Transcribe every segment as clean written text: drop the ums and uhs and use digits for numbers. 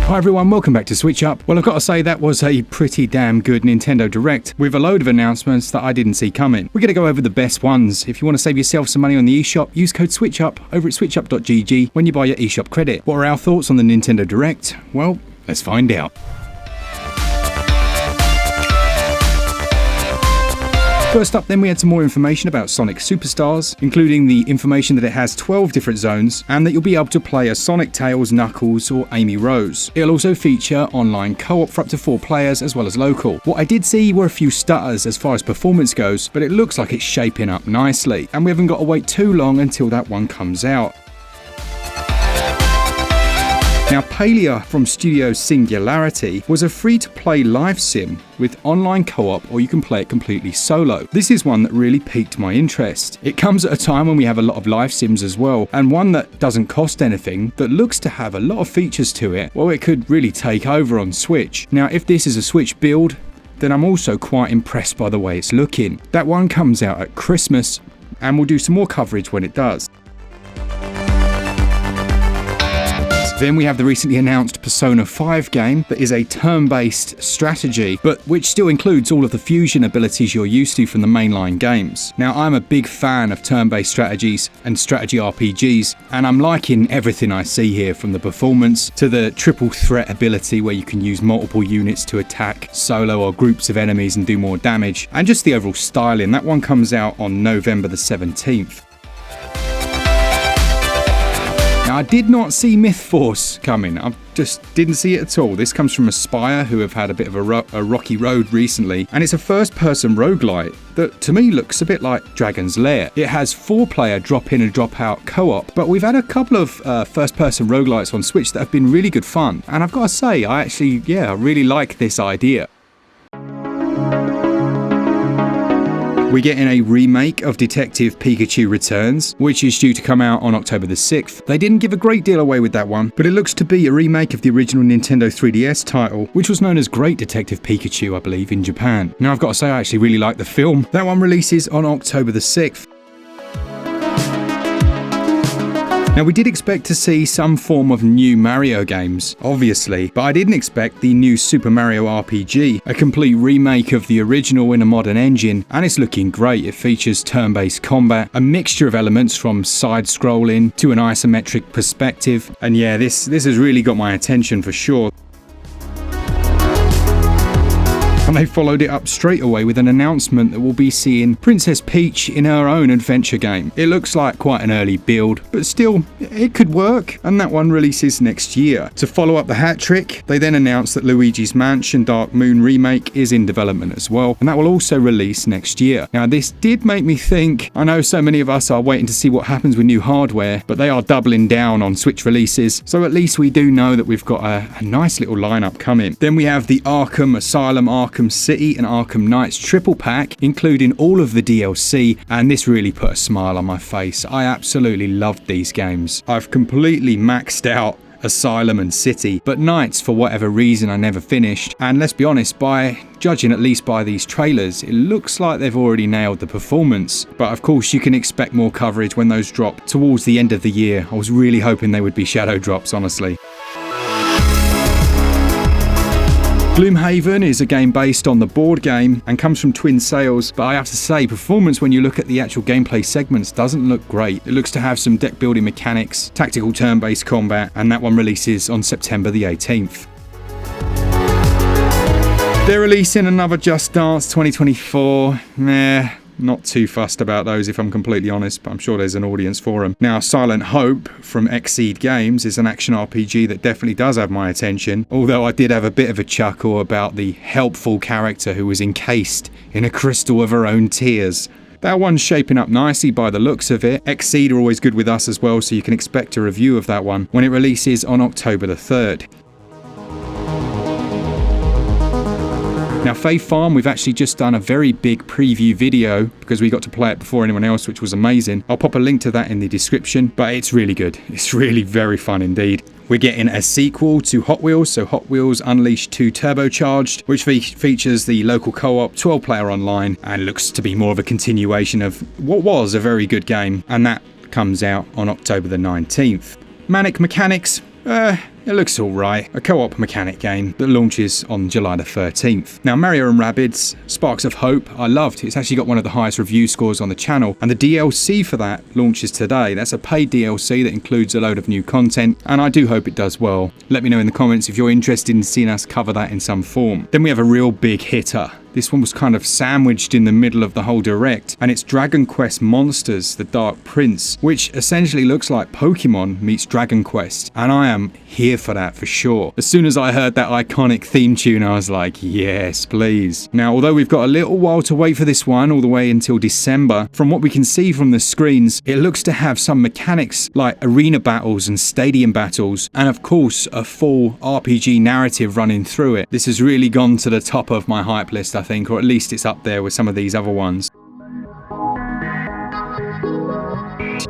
Hi everyone, welcome back to SwitchUp. Well, I've got to say that was a pretty damn good Nintendo Direct with a load of announcements that I didn't see coming. We're going to go over the best ones. If you want to save yourself some money on the eShop, use code SwitchUp over at switchup.gg when you buy your eShop credit. What are our thoughts on the Nintendo Direct? Well, let's find out. First up then, we had some more information about Sonic Superstars, including the information that it has 12 different zones and that you'll be able to play as Sonic, Tails, Knuckles or Amy Rose. It'll also feature online co-op for up to 4 players as well as local. What I did see were a few stutters as far as performance goes, but it looks like it's shaping up nicely, and we haven't got to wait too long until that one comes out. Now, Palea from Studio Singularity was a free-to-play live sim with online co-op, or you can play it completely solo. This is one that really piqued my interest. It comes at a time when we have a lot of live sims as well, and one that doesn't cost anything, that looks to have a lot of features to it. Well, it could really take over on Switch. Now, if this is a Switch build, then I'm also quite impressed by the way it's looking. That one comes out at Christmas, and we'll do some more coverage when it does. Then we have the recently announced Persona 5 game that is a turn-based strategy, but which still includes all of the fusion abilities you're used to from the mainline games. Now, I'm a big fan of turn-based strategies and strategy RPGs, and I'm liking everything I see here, from the performance to the triple threat ability where you can use multiple units to attack solo or groups of enemies and do more damage, and just the overall styling. That one comes out on November the 17th. Now, I did not see Mythforce coming. I just didn't see it at all. This comes from Aspyre, who have had a bit of a rocky road recently, and it's a first-person roguelite that to me looks a bit like Dragon's Lair. It has 4-player drop-in and drop-out co-op, but we've had a couple of first-person roguelites on Switch that have been really good fun, and I've got to say, I really like this idea. We're getting a remake of Detective Pikachu Returns, which is due to come out on October the 6th. They didn't give a great deal away with that one, but it looks to be a remake of the original Nintendo 3DS title, which was known as Great Detective Pikachu, I believe, in Japan. Now, I've got to say, I actually really like the film. That one releases on October the 6th. Now, we did expect to see some form of new Mario games, obviously, but I didn't expect the new Super Mario RPG, a complete remake of the original in a modern engine, and it's looking great. It features turn-based combat, a mixture of elements from side-scrolling to an isometric perspective, and yeah, this has really got my attention for sure. And they followed it up straight away with an announcement that we'll be seeing Princess Peach in her own adventure game. It looks like quite an early build, but still, it could work, and that one releases next year. To follow up the hat trick, they then announced that Luigi's Mansion Dark Moon Remake is in development as well, and that will also release next year. Now, this did make me think, I know so many of us are waiting to see what happens with new hardware, but they are doubling down on Switch releases, so at least we do know that we've got a nice little lineup coming. Then we have the Arkham Asylum, Arkham City and Arkham Knights triple pack, including all of the DLC, and this really put a smile on my face. I absolutely loved these games. I've completely maxed out Asylum and City, but Knights, for whatever reason, I never finished, and let's be honest, by judging at least by these trailers, it looks like they've already nailed the performance. But of course, you can expect more coverage when those drop towards the end of the year. I was really hoping they would be shadow drops, honestly. Gloomhaven is a game based on the board game and comes from Twin Sails, but I have to say, performance when you look at the actual gameplay segments doesn't look great. It looks to have some deck building mechanics, tactical turn-based combat, and that one releases on September the 18th. They're releasing another Just Dance 2024. Not too fussed about those, if I'm completely honest, but I'm sure there's an audience for them. Now, Silent Hope from XSEED Games is an action RPG that definitely does have my attention, although I did have a bit of a chuckle about the helpful character who was encased in a crystal of her own tears. That one's shaping up nicely by the looks of it. XSEED are always good with us as well, so you can expect a review of that one when it releases on October the 3rd. Now, Faith Farm, we've actually just done a very big preview video because we got to play it before anyone else, which was amazing. I'll pop a link to that in the description, but it's really good. It's really very fun indeed. We're getting a sequel to Hot Wheels, so Hot Wheels Unleashed 2 Turbocharged, which features the local co-op, 12-player online, and looks to be more of a continuation of what was a very good game, and that comes out on October the 19th. Manic Mechanics, it looks alright. A co-op mechanic game that launches on July the 13th. Now, Mario & Rabbids Sparks of Hope, I loved. It's actually got one of the highest review scores on the channel, and the DLC for that launches today. That's a paid DLC that includes a load of new content, and I do hope it does well. Let me know in the comments if you're interested in seeing us cover that in some form. Then we have a real big hitter. This one was kind of sandwiched in the middle of the whole direct, and it's Dragon Quest Monsters, the Dark Prince, which essentially looks like Pokemon meets Dragon Quest, and I am here for that for sure. As soon as I heard that iconic theme tune, I was like, yes, please. Now, although we've got a little while to wait for this one, all the way until December, from what we can see from the screens, it looks to have some mechanics like arena battles and stadium battles, and of course, a full RPG narrative running through it. This has really gone to the top of my hype list, I think, or at least it's up there with some of these other ones.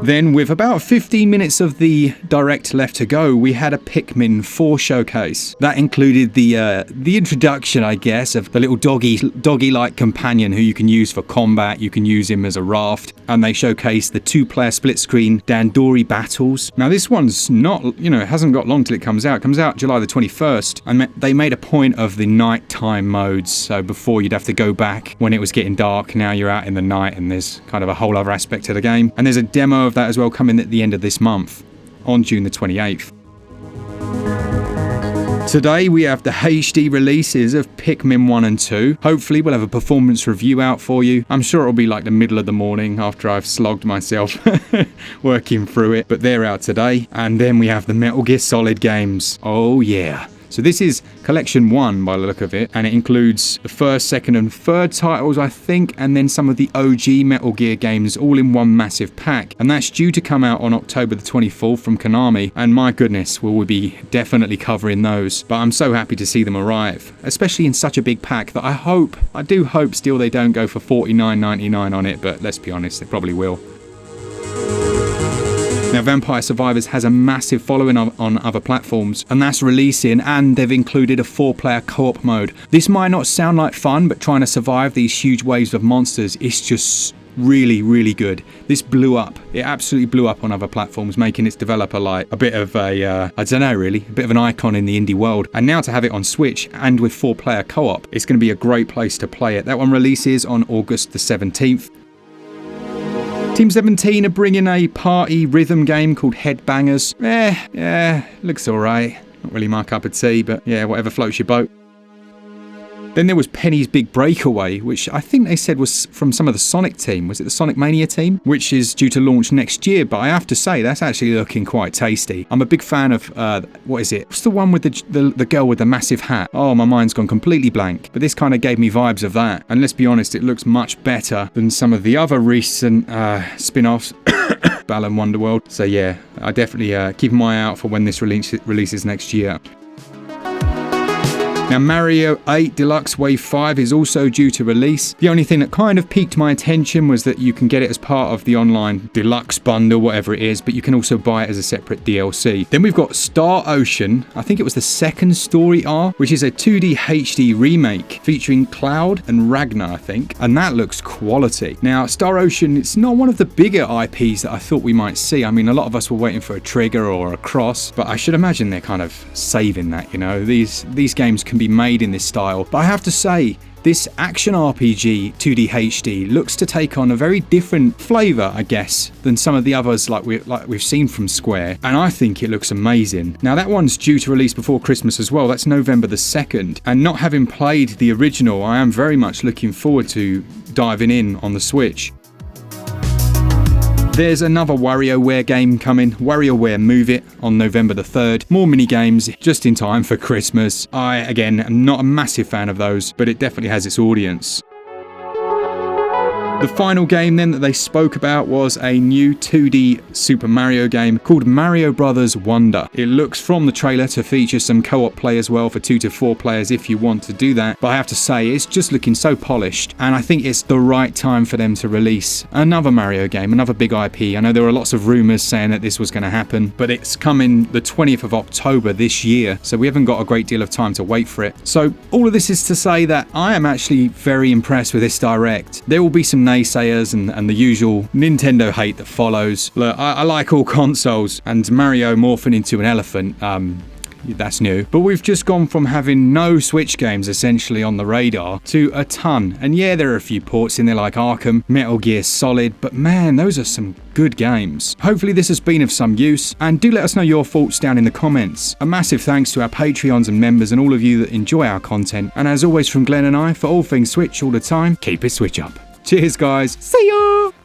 Then, with about 15 minutes of the direct left to go, we had a Pikmin 4 showcase. That included the introduction, I guess, of the little doggy-like companion who you can use for combat. You can use him as a raft, and they showcased the 2-player split-screen Dandori battles. Now, this one's not, it hasn't got long till it comes out. It comes out July the 21st, and they made a point of the nighttime modes. So before you'd have to go back when it was getting dark. Now you're out in the night, and there's kind of a whole other aspect to the game. And there's a demo of that as well coming at the end of this month on June the 28th. Today we have the HD releases of Pikmin 1 and 2. Hopefully we'll have a performance review out for you. I'm sure it'll be like the middle of the morning after I've slogged myself working through it, but they're out today. And then we have the Metal Gear Solid games. Oh yeah. So this is Collection 1 by the look of it, and it includes the first, second and third titles, I think, and then some of the OG Metal Gear games all in one massive pack. And that's due to come out on October the 24th from Konami, and my goodness, we'll be definitely covering those. But I'm so happy to see them arrive, especially in such a big pack that I do hope still they don't go for $49.99 on it, but let's be honest, they probably will. Now, Vampire Survivors has a massive following on other platforms, and that's releasing, and they've included a 4-player co-op mode. This might not sound like fun, but trying to survive these huge waves of monsters is just really, really good. This blew up. It absolutely blew up on other platforms, making its developer like a bit of a, I don't know really, a bit of an icon in the indie world. And now to have it on Switch and with 4-player co-op, it's going to be a great place to play it. That one releases on August the 17th. Team 17 are bringing a party rhythm game called Headbangers. Yeah, looks alright. Not really my cup of tea, but yeah, whatever floats your boat. Then there was Penny's Big Breakaway, which I think they said was from some of the Sonic team. Was it the Sonic Mania team? Which is due to launch next year, but I have to say, that's actually looking quite tasty. I'm a big fan of, what is it? What's the one with the girl with the massive hat? Oh, my mind's gone completely blank. But this kind of gave me vibes of that. And let's be honest, it looks much better than some of the other recent spin-offs. Balan Wonderworld. So yeah, I definitely keep my eye out for when this releases next year. Now, Mario 8 Deluxe Wave 5 is also due to release. The only thing that kind of piqued my attention was that you can get it as part of the online Deluxe bundle, whatever it is, but you can also buy it as a separate DLC. Then we've got Star Ocean. I think it was the second story arc, which is a 2D HD remake featuring Cloud and Ragnar, I think, and that looks quality. Now, Star Ocean, it's not one of the bigger IPs that I thought we might see. I mean, a lot of us were waiting for a Trigger or a Cross, but I should imagine they're kind of saving that, These games can be made in this style. But I have to say, this action RPG 2D HD looks to take on a very different flavour, I guess, than some of the others like we've seen from Square, and I think it looks amazing. Now, that one's due to release before Christmas as well. That's November the 2nd, and not having played the original, I am very much looking forward to diving in on the Switch. There's another WarioWare game coming, WarioWare Move It, on November the 3rd. More mini-games just in time for Christmas. I, again, am not a massive fan of those, but it definitely has its audience. The final game then that they spoke about was a new 2D Super Mario game called Mario Brothers Wonder. It looks from the trailer to feature some co-op play as well for 2 to 4 players if you want to do that. But I have to say, it's just looking so polished, and I think it's the right time for them to release another Mario game, another big IP. I know there were lots of rumours saying that this was going to happen, but it's coming the 20th of October this year, so we haven't got a great deal of time to wait for it. So all of this is to say that I am actually very impressed with this Direct. There will be some naysayers and the usual Nintendo hate that follows. Look, I like all consoles, and Mario morphing into an elephant, that's new. But we've just gone from having no Switch games essentially on the radar to a ton. And yeah, there are a few ports in there like Arkham, Metal Gear Solid, but man, those are some good games. Hopefully this has been of some use, and do let us know your thoughts down in the comments. A massive thanks to our Patreons and members and all of you that enjoy our content. And as always from Glenn and I, for all things Switch all the time, keep it Switch up. Cheers guys, see ya!